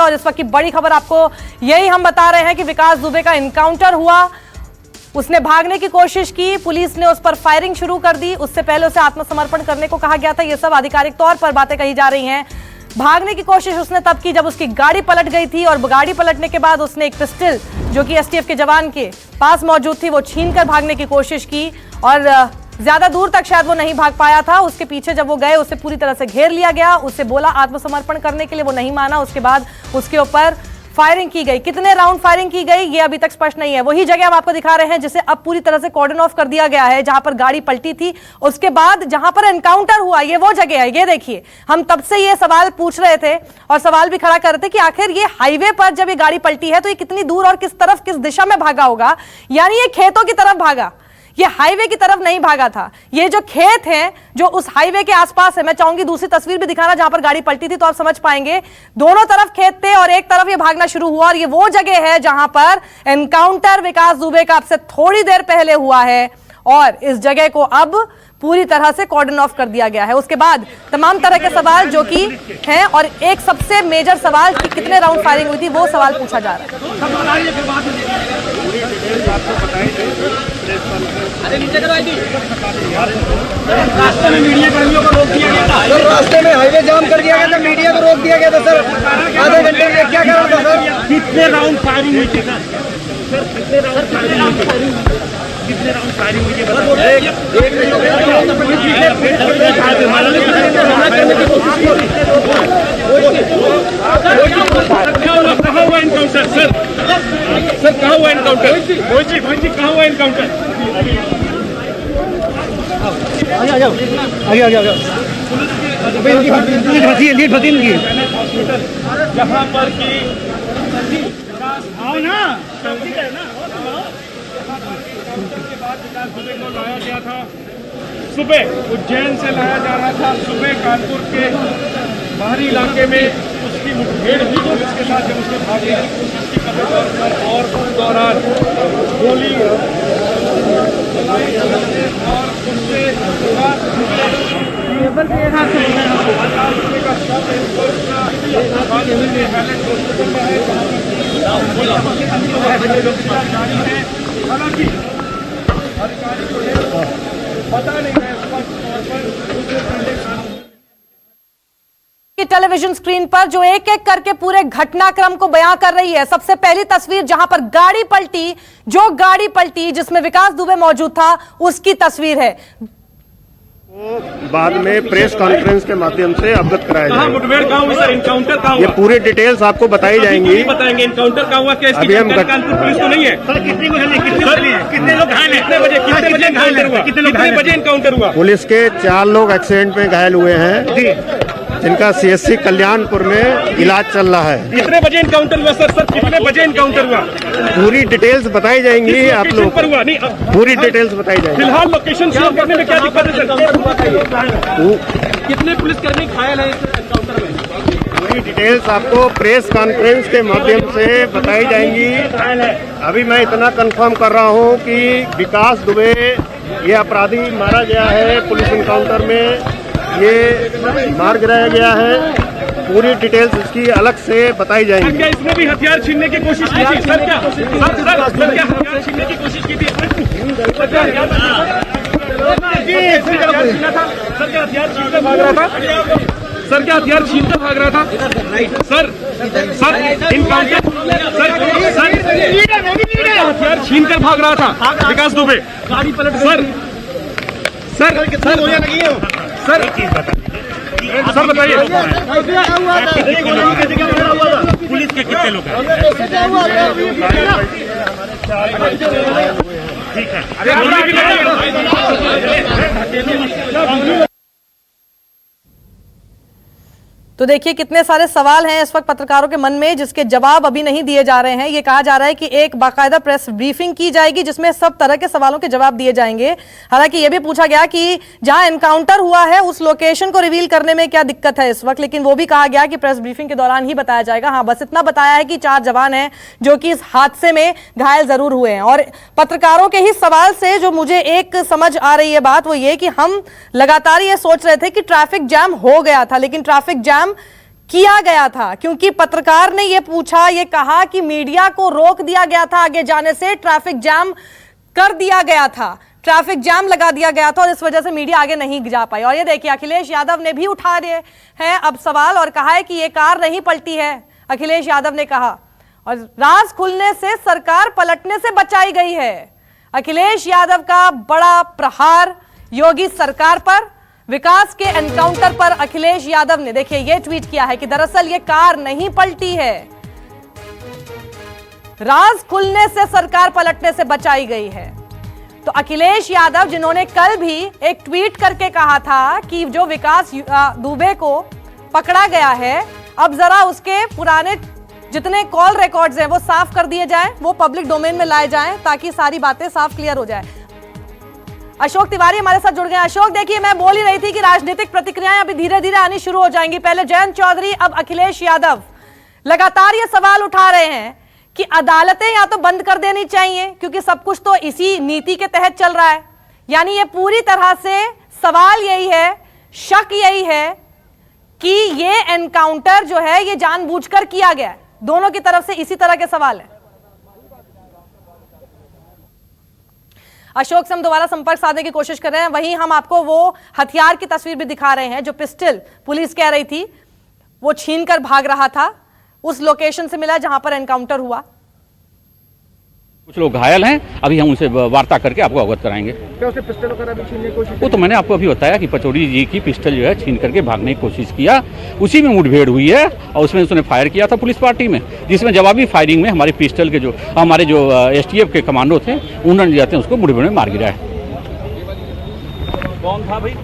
और इस वक्त की बड़ी खबर आपको यही हम बता रहे हैं कि विकास दुबे का इनकाउंटर हुआ। उसने भागने की कोशिश की, पुलिस ने उस पर फायरिंग शुरू कर दी। उससे पहले उसे आत्मसमर्पण करने को कहा गया था। ये सब आधिकारिक तौर पर बातें कही जा रही हैं। भागने की कोशिश उसने तब की जब उसकी गाड़ी पलट गई थी और गाड़ी पलटने के बाद उसने एक पिस्टल जो कि एसटीएफ के जवान के पास मौजूद थी वो छीनकर भागने की कोशिश की और ज्यादा दूर तक शायद वो नहीं भाग पाया था। उसके पीछे जब वो गए उसे पूरी तरह से घेर लिया गया। उसे बोला आत्मसमर्पण करने के लिए, वो नहीं माना। उसके बाद उसके ऊपर फायरिंग की गई। कितने राउंड फायरिंग की गई ये अभी तक स्पष्ट नहीं है। वही जगह हम आपको दिखा रहे हैं जिसे अब पूरी तरह से कॉर्डन ऑफ कर दिया गया है, जहां पर गाड़ी पलटी थी। उसके बाद जहां पर एनकाउंटर हुआ ये वो जगह है। ये देखिए, हम तब से ये सवाल पूछ रहे थे और सवाल भी खड़ा कर रहे थे कि आखिर ये हाईवे पर जब ये गाड़ी पलटी है तो ये कितनी दूर और किस तरफ, किस दिशा में भागा होगा। यानी ये खेतों की तरफ भागा, ये हाईवे की तरफ नहीं भागा था। ये जो खेत हैं जो उस हाईवे के आसपास है, मैं चाहूंगी दूसरी तस्वीर भी दिखाना जहां पर गाड़ी पलटी थी तो आप समझ पाएंगे। दोनों तरफ खेत थे और एक तरफ ये भागना शुरू हुआ और ये वो जगह है जहां पर एनकाउंटर विकास दुबे का अब से थोड़ी देर पहले हुआ है और इस जगह को अब पूरी तरह से कॉर्डन ऑफ कर दिया गया है। उसके बाद तमाम तरह के सवाल जो कि हैं और एक सबसे मेजर सवाल कि कितने राउंड फायरिंग हुई थी वो सवाल पूछा जा रहा है। रास्ते में मीडिया कर्मियों को रोक दिया गया था। सर रास्ते में हाईवे जाम कर दिया गया था, मीडिया को रोक दिया गया था। सर आधे घंटे में क्या कर रहा था सर? कितने राउंड फायरिंग हुई थी सर? कितने राउंड फायरिंग हुई थी? कहाँ हुआ एनकाउंटर सर? सर कहाँ हुआ एनकाउंटर? कहाँ हुआ एनकाउंटर? यहाँ पर की आओ ना के बाद विकास दुबे को लाया गया था। सुबह उज्जैन से लाया जा रहा था। सुबह कानपुर के बाहरी इलाके में उसकी मुठभेड़ हुई पुलिस के साथ जब उसने भागने की कोशिश की और उस दौरान गोली और उससे हालांकि अधिकारी को पता नहीं है कि टेलीविजन स्क्रीन पर जो एक एक करके पूरे घटनाक्रम को बयां कर रही है। सबसे पहली तस्वीर जहां पर गाड़ी पलटी, जो गाड़ी पलटी जिसमें विकास दुबे मौजूद था उसकी तस्वीर है। बाद में प्रेस कॉन्फ्रेंस के माध्यम से अवगत कराया जाएगा। मुठभेड़ कहाँ हुई सर? इनकाउंटर कहाँ हुआ? ये पूरी डिटेल्स आपको बताई जाएंगी। बताएंगे इनकाउंटर कहाँ हुआ? क्या अभी हम कानपुर पुलिस तो नहीं है? सर कितने लोग घायल हैं? कितने बजे इनकाउंटर हुआ? पुलिस के 4 लोग एक्सीडेंट में घायल हुए हैं जिनका सीएससी कल्याणपुर में इलाज चल रहा है। कितने बजे इनकाउंटर हुआ सर? सर कितने बजे इनकाउंटर हुआ? पूरी डिटेल्स बताई जाएंगी। आप लोग पर हुआ नहीं, पूरी डिटेल्स बताई जाएंगी। फिलहाल लोकेशन शेयर करने में क्या दिक्कत है सर? कितने पुलिसकर्मी घायल है इस एनकाउंटर में? पूरी डिटेल्स आपको प्रेस कॉन्फ्रेंस के माध्यम से बताई जाएंगी। अभी मैं इतना कंफर्म कर रहा हूं कि विकास दुबे ये अपराधी मारा गया है। पुलिस इनकाउंटर में ये मार गिराया गया है। पूरी डिटेल्स इसकी अलग से बताई जाएंगी। क्या इसने भी हथियार छीनने की कोशिश की थी? सर क्या हथियार छीनने की कोशिश की थी? सर क्या हथियार छीनकर भाग रहा था? सर क्या हथियार छीनकर भाग रहा था? सर इनकाउंटर हथियार छीनकर भाग रहा था विकास दुबे। गाड़ी पलट सर सर बताइए पुलिस के कितने लोग हैं? ठीक है। तो देखिए कितने सारे सवाल हैं इस वक्त पत्रकारों के मन में जिसके जवाब अभी नहीं दिए जा रहे हैं। ये कहा जा रहा है कि एक बाकायदा प्रेस ब्रीफिंग की जाएगी जिसमें सब तरह के सवालों के जवाब दिए जाएंगे। हालांकि ये भी पूछा गया कि जहां एनकाउंटर हुआ है उस लोकेशन को रिवील करने में क्या दिक्कत है इस वक्त, लेकिन वो भी कहा गया कि प्रेस ब्रीफिंग के दौरान ही बताया जाएगा। हाँ, बस इतना बताया है कि 4 जवान हैं जो कि इस हादसे में घायल जरूर हुए हैं। और पत्रकारों के ही सवाल से जो मुझे एक समझ आ रही है बात वो ये कि हम लगातार ये सोच रहे थे कि ट्रैफिक जैम हो गया था, लेकिन ट्रैफिक जैम किया गया था, क्योंकि पत्रकार ने यह पूछा, यह कहा कि मीडिया को रोक दिया गया था आगे जाने से, ट्रैफिक जाम कर दिया गया था, ट्रैफिक जाम लगा दिया गया था और इस वजह से मीडिया आगे नहीं जा पाई। और ये देखिए अखिलेश यादव ने भी उठा रहे हैं अब सवाल और कहा है कि ये कार नहीं पलटी है, अखिलेश यादव ने कहा। और राज खुलने से सरकार पलटने से बचाई गई है। अखिलेश यादव का बड़ा प्रहार योगी सरकार पर, विकास के एनकाउंटर पर अखिलेश यादव ने देखिए यह ट्वीट किया है कि दरअसल यह कार नहीं पलटी है, राज खुलने से सरकार पलटने से बचाई गई है। तो अखिलेश यादव जिन्होंने कल भी एक ट्वीट करके कहा था कि जो विकास दुबे को पकड़ा गया है, अब जरा उसके पुराने जितने कॉल रिकॉर्ड्स हैं वो साफ कर दिए जाएं, वो पब्लिक डोमेन में लाए जाएं ताकि सारी बातें साफ क्लियर हो जाए। अशोक तिवारी हमारे साथ जुड़ गए। अशोक देखिए, मैं बोल ही रही थी कि राजनीतिक प्रतिक्रियाएं अभी धीरे धीरे आनी शुरू हो जाएंगी। पहले जयंत चौधरी, अब अखिलेश यादव लगातार ये सवाल उठा रहे हैं कि अदालतें या तो बंद कर देनी चाहिए, क्योंकि सब कुछ तो इसी नीति के तहत चल रहा है। यानी ये पूरी तरह से सवाल यही है, शक यही है कि ये एनकाउंटर जो है ये जानबूझकर किया गया है। दोनों की तरफ से इसी तरह के सवाल है। अशोक से हम दोबारा संपर्क साधने की कोशिश कर रहे हैं। वहीं हम आपको वो हथियार की तस्वीर भी दिखा रहे हैं जो पिस्टल पुलिस कह रही थी वो छीनकर भाग रहा था, उस लोकेशन से मिला जहां पर एनकाउंटर हुआ। कुछ लोग घायल हैं, अभी हम उनसे वार्ता करके आपको अवगत कराएंगे। क्या उसने पिस्टल वगैरह भी छीनने की कोशिश? वो तो मैंने आपको अभी बताया कि पचौड़ी जी की पिस्टल जो है छीन करके भागने की कोशिश किया, उसी में मुठभेड़ हुई है और उसमें उसने फायर किया था पुलिस पार्टी में, जिसमें जवाबी फायरिंग में हमारी पिस्टल के जो हमारे जो STF के कमांडो थे उन्होंने जाते हैं उसको मुठभेड़ में मार गिराया। कौन था भाई?